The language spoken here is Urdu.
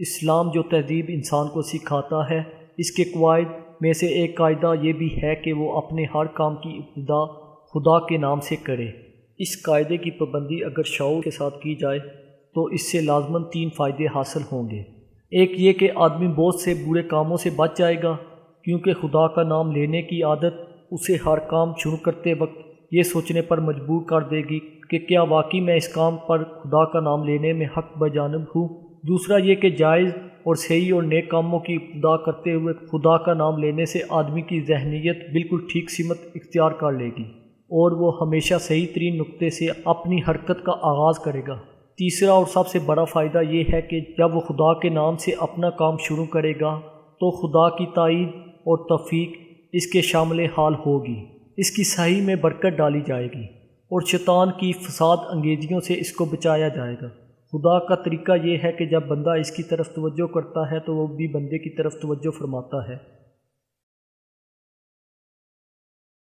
اسلام جو تہذیب انسان کو سکھاتا ہے، اس کے قواعد میں سے ایک قاعدہ یہ بھی ہے کہ وہ اپنے ہر کام کی ابتدا خدا کے نام سے کرے۔ اس قاعدے کی پابندی اگر شعور کے ساتھ کی جائے تو اس سے لازماً 3 فائدے حاصل ہوں گے۔ ایک یہ کہ آدمی بہت سے برے کاموں سے بچ جائے گا، کیونکہ خدا کا نام لینے کی عادت اسے ہر کام شروع کرتے وقت یہ سوچنے پر مجبور کر دے گی کہ کیا واقعی میں اس کام پر خدا کا نام لینے میں حق بجانب ہوں۔ دوسرا یہ کہ جائز اور صحیح اور نیک کاموں کی ابتدا کرتے ہوئے خدا کا نام لینے سے آدمی کی ذہنیت بالکل ٹھیک سمت اختیار کر لے گی اور وہ ہمیشہ صحیح ترین نقطے سے اپنی حرکت کا آغاز کرے گا۔ تیسرا اور سب سے بڑا فائدہ یہ ہے کہ جب وہ خدا کے نام سے اپنا کام شروع کرے گا تو خدا کی تائید اور توفیق اس کے شامل حال ہوگی، اس کی صحیح میں برکت ڈالی جائے گی اور شیطان کی فساد انگیزیوں سے اس کو بچایا جائے گا۔ خدا کا طریقہ یہ ہے کہ جب بندہ اس کی طرف توجہ کرتا ہے تو وہ بھی بندے کی طرف توجہ فرماتا ہے۔